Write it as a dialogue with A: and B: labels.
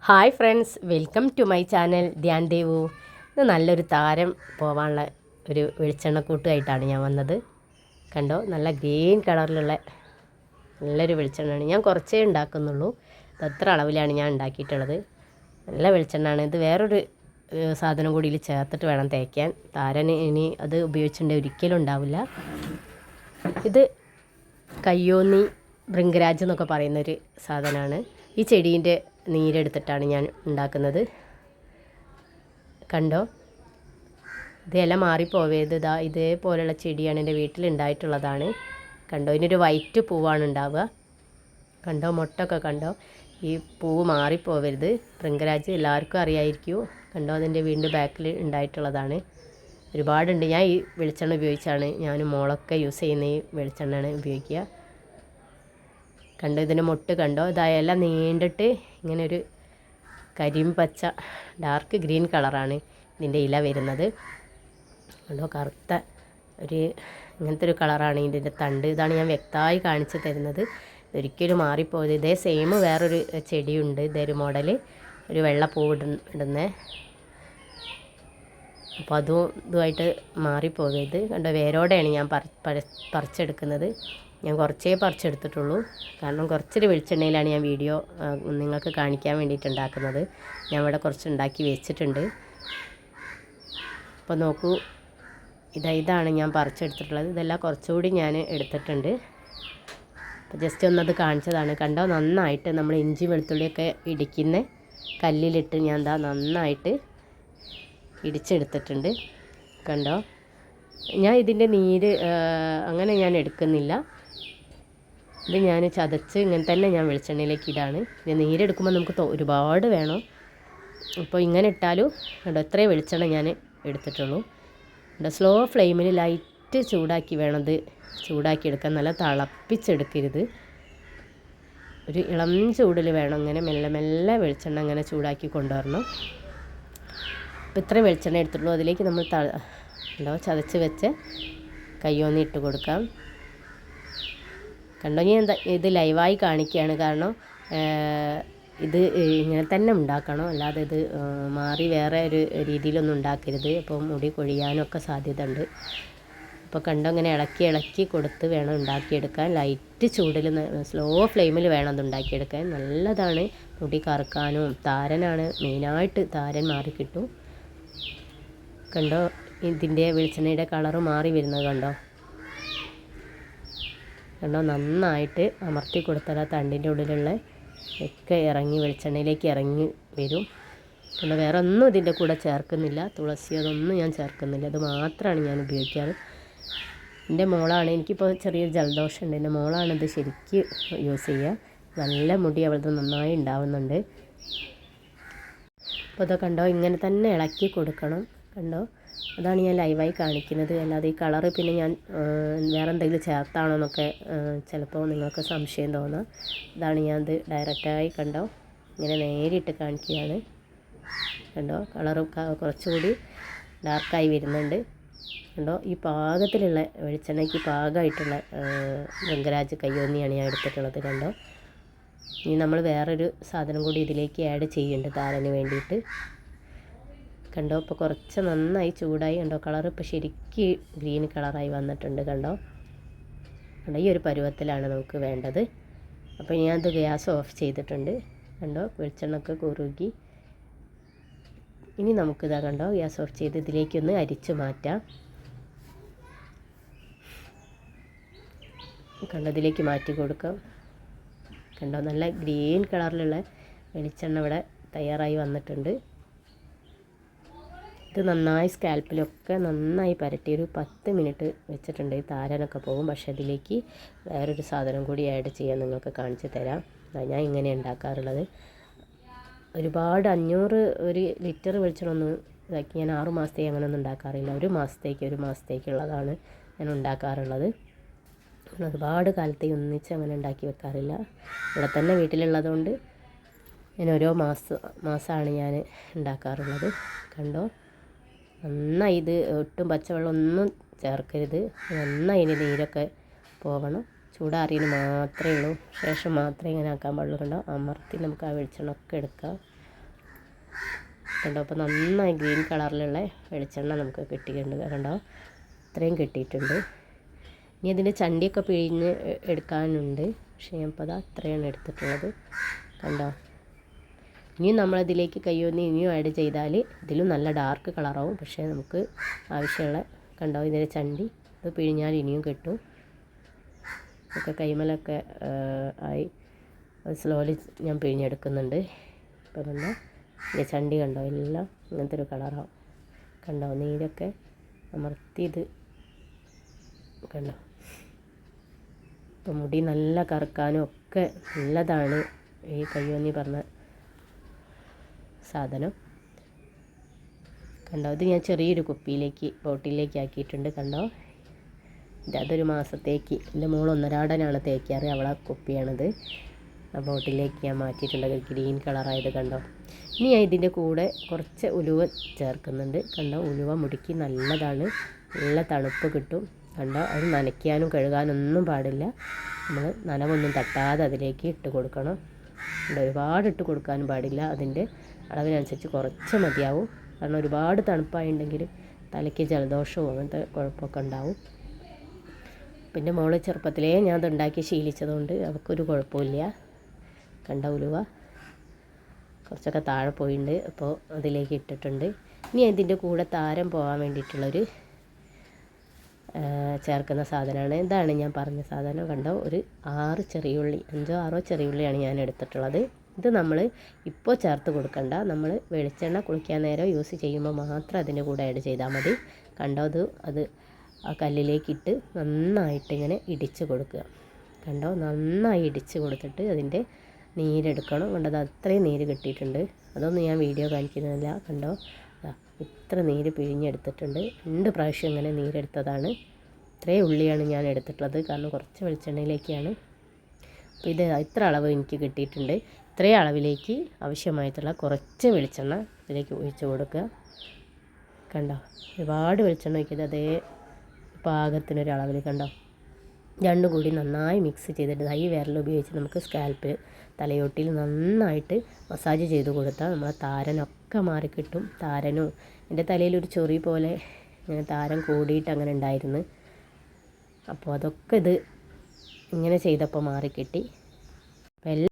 A: Hi friends, welcome to my channel Dhyan Devu. ഇത് നല്ലൊരു താരം പോവാനുള്ള ഒരു വെളിച്ചെണ്ണക്കൂട്ടുമായിട്ടാണ് ഞാൻ വന്നത്. കണ്ടോ, നല്ല ഗ്രീൻ കളറിലുള്ള നല്ലൊരു വെളിച്ചെണ്ണയാണ്. ഞാൻ കുറച്ചേ ഉണ്ടാക്കുന്നുള്ളൂ. അത്ര അളവിലാണ് ഞാൻ ഉണ്ടാക്കിയിട്ടുള്ളത്. നല്ല വെളിച്ചെണ്ണയാണ്. ഇത് വേറൊരു സാധനം കൂടി ഇതിൽ ചേർത്തിട്ട് വേണം തേക്കാൻ. താരന് ഇനി അത് ഉപയോഗിച്ചിട്ടുണ്ടെങ്കിൽ ഒരിക്കലും ഉണ്ടാവില്ല. ഇത് കയ്യോന്നി ഭൃംഗരാജ് എന്നൊക്കെ പറയുന്നൊരു സാധനമാണ്. ഈ ചെടീൻ്റെ നീരെടുത്തിട്ടാണ് ഞാൻ ഉണ്ടാക്കുന്നത്. കണ്ടോ, ഇത് ഇല മാറിപ്പോവരുത്. ഇതേപോലെയുള്ള ചെടിയാണ് എൻ്റെ വീട്ടിലുണ്ടായിട്ടുള്ളതാണ്. കണ്ടോ, ഇതിനൊരു വൈറ്റ് പൂവാണ് ഉണ്ടാവുക. കണ്ടോ, മുട്ടൊക്കെ കണ്ടോ. ഈ പൂവ് മാറിപ്പോവരുത്. ഭൃംഗരാജ് എല്ലാവർക്കും അറിയായിരിക്കും. കണ്ടോ, അതിൻ്റെ വീണ്ടും ബാക്കിൽ ഉണ്ടായിട്ടുള്ളതാണ്. ഒരുപാടുണ്ട്. ഞാൻ ഈ വെളിച്ചെണ്ണ ഉപയോഗിച്ചാണ് ഞാനും മോളൊക്കെ യൂസ് ചെയ്യുന്ന ഈ വെളിച്ചെണ്ണയാണ് ഉപയോഗിക്കുക. കണ്ടോ, ഇതിൻ്റെ മുട്ട് കണ്ടോ. ഇതായെല്ലാം നീണ്ടിട്ട് ഇങ്ങനെ ഒരു കരിമ്പച്ച ഡാർക്ക് ഗ്രീൻ കളറാണ് ഇതിൻ്റെ ഇല വരുന്നത്. കണ്ടോ, കറുത്ത ഒരു ഇങ്ങനത്തെ ഒരു കളറാണ് ഇതിൻ്റെ തണ്ട്. ഇതാണ് ഞാൻ വ്യക്തമായി കാണിച്ചു തരുന്നത്. ഒരിക്കലും മാറിപ്പോയത്. ഇതേ സെയിം വേറൊരു ചെടിയുണ്ട്, ഇതൊരു മോഡൽ, ഒരു വെള്ള പൂവിടുന്നത്. അപ്പോൾ ഇതുമായിട്ട് മാറിപ്പോകരുത്. കണ്ടോ, വേരോടെയാണ് ഞാൻ പറിച്ചെടുക്കുന്നത്. ഞാൻ കുറച്ചേ പറിച്ചെടുത്തിട്ടുള്ളൂ. കാരണം കുറച്ചൊരു വെളിച്ചെണ്ണയിലാണ് ഞാൻ വീഡിയോ നിങ്ങൾക്ക് കാണിക്കാൻ വേണ്ടിയിട്ട് ഉണ്ടാക്കുന്നത്. ഞാൻ ഇവിടെ കുറച്ച് ഉണ്ടാക്കി വെച്ചിട്ടുണ്ട്. അപ്പോൾ നോക്കൂ, ഇതാണ് ഞാൻ പറിച്ചെടുത്തിട്ടുള്ളത്. ഇതെല്ലാം കുറച്ചുകൂടി ഞാൻ എടുത്തിട്ടുണ്ട്. അപ്പോൾ ജസ്റ്റ് ഒന്നത് കാണിച്ചതാണ്. കണ്ടോ, നന്നായിട്ട് നമ്മൾ ഇഞ്ചി വെളുത്തുള്ളിയൊക്കെ ഇടിക്കുന്ന കല്ലിലിട്ട് ഞാൻ നന്നായിട്ട് ഇടിച്ചെടുത്തിട്ടുണ്ട്. കണ്ടോ, ഞാൻ ഇതിൻ്റെ നീര് അങ്ങനെ ഞാൻ എടുക്കുന്നില്ല. ഇത് ഞാൻ ചതച്ച് ഇങ്ങനെ തന്നെ ഞാൻ വെളിച്ചെണ്ണയിലേക്ക് ഇടാണ്. പിന്നെ നീരെടുക്കുമ്പോൾ നമുക്ക് ഒരുപാട് വേണം. അപ്പോൾ ഇങ്ങനെ ഇട്ടാലും കണ്ടോ, എത്രയും വെളിച്ചെണ്ണ ഞാൻ എടുത്തിട്ടുള്ളൂ. കണ്ടോ, സ്ലോ ഫ്ലെയിമിൽ ലൈറ്റ് ചൂടാക്കി വേണം ഇത് ചൂടാക്കിയെടുക്കാൻ. നല്ല തിളപ്പിച്ചെടുക്കരുത്. ഒരു ഇളം ചൂടിൽ വേണം ഇങ്ങനെ മെല്ലെ മെല്ലെ വെളിച്ചെണ്ണ ഇങ്ങനെ ചൂടാക്കി കൊണ്ടുവരണം. അപ്പോൾ ഇത്രയും വെളിച്ചെണ്ണ എടുത്തിട്ടുള്ളൂ. അതിലേക്ക് നമ്മൾ കണ്ടോ, ചതച്ച് വെച്ച് കയ്യോന്നി ഇട്ട് കൊടുക്കാം. കണ്ടോ, ഞാൻ ഇത് ലൈവായി കാണിക്കുകയാണ്. കാരണം ഇത് ഇങ്ങനെ തന്നെ ഉണ്ടാക്കണം, അല്ലാതെ ഇത് മാറി വേറെ ഒരു രീതിയിലൊന്നും ഉണ്ടാക്കരുത്. അപ്പോൾ മുടി കൊഴിയാനൊക്കെ സാധ്യത ഉണ്ട്. അപ്പോൾ കണ്ടോ, ഇങ്ങനെ ഇളക്കി കൊടുത്ത് വേണം ഉണ്ടാക്കിയെടുക്കാൻ. ലൈറ്റ് ചൂടിൽ സ്ലോ ഫ്ലെയിമിൽ വേണം അത് ഉണ്ടാക്കിയെടുക്കാൻ. നല്ലതാണ് മുടി കറുക്കാനും. താരനാണ് മെയിനായിട്ട്, താരൻ മാറിക്കിട്ടും. കണ്ടോ, ഇതിൻ്റെ വെളിച്ചെണ്ണയുടെ കളറ് മാറി വരുന്നത് കണ്ടോ. കണ്ടോ, നന്നായിട്ട് അമർത്തി കൊടുത്താൽ ആ തണ്ടിൻ്റെ ഉള്ളിലുള്ള ഒക്കെ ഇറങ്ങി വെളിച്ചെണ്ണയിലേക്ക് ഇറങ്ങി വരും. കണ്ടോ, വേറെ ഒന്നും ഇതിൻ്റെ കൂടെ ചേർക്കുന്നില്ല. തുളസി അതൊന്നും ഞാൻ ചേർക്കുന്നില്ല. അത് മാത്രമാണ് ഞാൻ ഉപയോഗിക്കാറ്. എൻ്റെ മോളാണ്, എനിക്കിപ്പോൾ ചെറിയൊരു ജലദോഷം ഉണ്ട്. എൻ്റെ മോളാണിത് ശരിക്കും യൂസ് ചെയ്യുക. നല്ല മുടി അവളത് നന്നായി ഉണ്ടാവുന്നുണ്ട്. അപ്പോൾ ഇത് കണ്ടോ, ഇങ്ങനെ തന്നെ ഇളക്കി കൊടുക്കണം. കണ്ടോ, അതാണ് ഞാൻ ലൈവായി കാണിക്കുന്നത്. അല്ലാതെ ഈ കളറ് പിന്നെ ഞാൻ വേറെ എന്തെങ്കിലും ചേർത്താണോ എന്നൊക്കെ ചിലപ്പോൾ നിങ്ങൾക്ക് സംശയം തോന്നാം. ഇതാണ് ഞാനത് ഡയറക്റ്റായി കണ്ടോ ഇങ്ങനെ നേരിട്ട് കാണിക്കുകയാണ്. കണ്ടോ, കളറ് കുറച്ചുകൂടി ഡാർക്കായി വരുന്നുണ്ട്. കണ്ടോ, ഈ പാകത്തിലുള്ള വെളിച്ചെണ്ണയ്ക്ക് പാകമായിട്ടുള്ള ഭൃംഗരാജ് കയ്യോന്നിയാണ് ഞാൻ എടുത്തിട്ടുള്ളത്. കണ്ടോ, ഇനി നമ്മൾ വേറൊരു സാധനം കൂടി ഇതിലേക്ക് ആഡ് ചെയ്യുന്നുണ്ട് താരന് വേണ്ടിയിട്ട്. കണ്ടോ, ഇപ്പോൾ കുറച്ച് നന്നായി ചൂടായി. കണ്ടോ, കളർ ഇപ്പോൾ ശരിക്കും ഗ്രീൻ കളറായി വന്നിട്ടുണ്ട്. കണ്ടോ, ഈ ഒരു പരുവത്തിലാണ് നമുക്ക് വേണ്ടത്. അപ്പോൾ ഞാനത് ഗ്യാസ് ഓഫ് ചെയ്തിട്ടുണ്ട്. കണ്ടോ, വെളിച്ചെണ്ണയൊക്കെ കുറുകി. ഇനി നമുക്കിതാ കണ്ടോ, ഗ്യാസ് ഓഫ് ചെയ്ത് ഇതിലേക്കൊന്ന് അരിച്ചു മാറ്റാം. കണ്ടോ, ഇതിലേക്ക് മാറ്റി കൊടുക്കാം. കണ്ടോ, നല്ല ഗ്രീൻ കളറിലുള്ള വെളിച്ചെണ്ണ ഇവിടെ തയ്യാറായി വന്നിട്ടുണ്ട്. ഇത് നന്നായി സ്കാൽപ്പിലൊക്കെ നന്നായി പരട്ടി ഒരു 10 മിനിറ്റ് വെച്ചിട്ടുണ്ട്. താരനൊക്കെ പോകും. പക്ഷേ അതിലേക്ക് വേറൊരു സാധനം കൂടി ആഡ് ചെയ്യാൻ നിങ്ങൾക്ക് കാണിച്ചു തരാം. ഞാൻ ഇങ്ങനെ ഉണ്ടാക്കാറുള്ളത്. ഒരുപാട് 500 ഒരു ലിറ്റർ വെളിച്ചെണ്ണൊന്നും ഇതാക്കി ഞാൻ 6 മാസത്തേക്ക് അങ്ങനെയൊന്നും ഉണ്ടാക്കാറില്ല. ഒരു മാസത്തേക്കുള്ളതാണ് ഞാൻ ഉണ്ടാക്കാറുള്ളത്. ഒരുപാട് കാലത്തേക്ക് ഒന്നിച്ച് അങ്ങനെ ഉണ്ടാക്കി വെക്കാറില്ല. ഇവിടെ തന്നെ വീട്ടിലുള്ളതുകൊണ്ട് ഞാൻ ഓരോ മാസമാണ് ഞാൻ ഉണ്ടാക്കാറുള്ളത്. കണ്ടോ, നന്നായി ഇത് ഒട്ടും പച്ചവെള്ളം ഒന്നും ചേർക്കരുത്. നന്നായി ഇതിൻ്റെ നീരൊക്കെ പോകണം. ചൂടാറിയതിന് മാത്രമേ ഉള്ളൂ. ശേഷം മാത്രമേ ഇങ്ങനെ ആക്കാൻ പാടുള്ളൂ. കണ്ടോ, അമർത്തി നമുക്ക് ആ വെളിച്ചെണ്ണ ഒക്കെ എടുക്കാം. കണ്ടോ. അപ്പോൾ നന്നായി ഗ്രീൻ കളറിലുള്ള വെളിച്ചെണ്ണ നമുക്ക് കിട്ടിയിട്ടുണ്ട് കണ്ടോ. ഇത്രയും കിട്ടിയിട്ടുണ്ട്. ഇനി അതിൻ്റെ ചണ്ടിയൊക്കെ പിഴിഞ്ഞ് എടുക്കാനുണ്ട്. പക്ഷേ ഞാൻ ഇപ്പോൾ അത്രയാണ് എടുത്തിട്ടുള്ളത് കണ്ടോ. ഇനിയും നമ്മളതിലേക്ക് കയ്യൊന്ന് ഇനിയും ആഡ് ചെയ്താൽ ഇതിലും നല്ല ഡാർക്ക് കളറാവും. പക്ഷേ നമുക്ക് ആവശ്യമുള്ള കണ്ടോ ഇതിൻ്റെ ചണ്ടി ഇത് പിഴിഞ്ഞാൽ ഇനിയും കിട്ടും. ഒക്കെ കൈമലൊക്കെ ആയി സ്ലോലി ഞാൻ പിഴിഞ്ഞെടുക്കുന്നുണ്ട്. ഇപ്പോൾ കണ്ടോ ഇതിൻ്റെ ചണ്ടി കണ്ടോ എല്ലാം ഇങ്ങനത്തെ ഒരു കളറാവും കണ്ടോ. നീരൊക്കെ അമർത്തി ഇത് കണ്ടോ. ഇപ്പോൾ മുടി നല്ല കറുക്കാനും ഒക്കെ നല്ലതാണ് ഈ കയ്യോന്നി പറഞ്ഞ സാധനം കണ്ടോ. ഇത് ഞാൻ ചെറിയൊരു കുപ്പിയിലേക്ക് ബോട്ടിലേക്ക് ആക്കിയിട്ടുണ്ട് കണ്ടോ. അതൊരു മാസത്തേക്ക് എൻ്റെ മോൾ ഒന്നരാടനാണ് തേക്കാറ്. അവളെ കുപ്പിയാണിത്. ആ ബോട്ടിലേക്ക് ഞാൻ മാറ്റിയിട്ടുണ്ട്. ഗ്രീൻ കളറായത് കണ്ടോ. ഇനി ഞാൻ ഇതിൻ്റെ കൂടെ കുറച്ച് ഉലുവ ചേർക്കുന്നുണ്ട് കണ്ടോ. ഉലുവ മുടിക്ക് നല്ലതാണ്, നല്ല തണുപ്പ് കിട്ടും കണ്ടോ. അത് നനയ്ക്കാനും കഴുകാനൊന്നും പാടില്ല. നമ്മൾ നനവൊന്നും തട്ടാതെ അതിലേക്ക് ഇട്ട് കൊടുക്കണം. ഒരുപാട് ഇട്ട് കൊടുക്കാനും പാടില്ല. അതിൻ്റെ അളവിനനുസരിച്ച് കുറച്ച് മതിയാവും. കാരണം ഒരുപാട് തണുപ്പായിട്ടുണ്ടെങ്കിൽ തലയ്ക്ക് ജലദോഷവും അങ്ങനത്തെ കുഴപ്പമൊക്കെ ഉണ്ടാവും. പിന്നെ മോള് ചെറുപ്പത്തിലേ ഞാൻ അത് ഉണ്ടാക്കി ശീലിച്ചതുകൊണ്ട് അവൾക്കൊരു കുഴപ്പമില്ല കണ്ട. ഉലുവ കുറച്ചൊക്കെ താഴെ പോയിട്ടുണ്ട്. അപ്പോൾ അതിലേക്ക് ഇട്ടിട്ടുണ്ട്. ഇനി ഇതിൻ്റെ കൂടെ താരം പോകാൻ വേണ്ടിയിട്ടുള്ളൊരു ചേർക്കുന്ന സാധനമാണ്. ഇതാണ് ഞാൻ പറഞ്ഞ സാധനം കണ്ടോ. ഒരു 6 ചെറിയുള്ളി 5 6 ചെറിയുള്ളിയാണ് ഞാൻ എടുത്തിട്ടുള്ളത്. ഇത് നമ്മൾ ഇപ്പോൾ ചേർത്ത് കൊടുക്കണ്ട. നമ്മൾ വെളിച്ചെണ്ണ കുളിക്കാൻ നേരം യൂസ് ചെയ്യുമ്പോൾ മാത്രം അതിൻ്റെ കൂടെ ആഡ് ചെയ്താൽ മതി കണ്ടോ. അത് ആ കല്ലിലേക്കിട്ട് നന്നായിട്ട് ഇങ്ങനെ ഇടിച്ച് കൊടുക്കുക കണ്ടോ. നന്നായി ഇടിച്ച് കൊടുത്തിട്ട് അതിൻ്റെ നീരെടുക്കണം കണ്ടത്. അത്രയും നീര് കിട്ടിയിട്ടുണ്ട്. അതൊന്നും ഞാൻ വീഡിയോ കാണിക്കുന്നില്ല കണ്ടോ. ഇത്ര നീര് പിഴിഞ്ഞെടുത്തിട്ടുണ്ട്. 2 പ്രാവശ്യം ഇങ്ങനെ നീരെടുത്തതാണ്. ഇത്രയും ഉള്ളിയാണ് ഞാൻ എടുത്തിട്ടുള്ളത്. കാരണം കുറച്ച് വെളിച്ചെണ്ണയിലേക്കാണ്. അപ്പോൾ ഇത് ഇത്ര അളവ് എനിക്ക് കിട്ടിയിട്ടുണ്ട്. ഇത്രയും അളവിലേക്ക് ആവശ്യമായിട്ടുള്ള കുറച്ച് വെളിച്ചെണ്ണ ഇതിലേക്ക് ഒഴിച്ച് കൊടുക്കുക കണ്ടോ. ഒരുപാട് വെളിച്ചെണ്ണ ഒഴിക്കരുത്. അതേ പാകത്തിനൊരളവിൽ കണ്ടോ. രണ്ടും കൂടി നന്നായി മിക്സ് ചെയ്തിട്ട് ഈ വിരൽ ഉപയോഗിച്ച് നമുക്ക് സ്കാൽപ്പ് തലയോട്ടിയിൽ നന്നായിട്ട് മസാജ് ചെയ്ത് കൊടുത്താൽ നമ്മളെ താരനൊക്കെ മാറിക്കിട്ടും. താരനും എൻ്റെ തലയിലൊരു ചൊറി പോലെ ഇങ്ങനെ താരൻ കൂടിയിട്ട് അങ്ങനെ ഉണ്ടായിരുന്നു. അപ്പോൾ അതൊക്കെ ഇത് ഇങ്ങനെ ചെയ്തപ്പോൾ മാറിക്കിട്ടി. അപ്പോൾ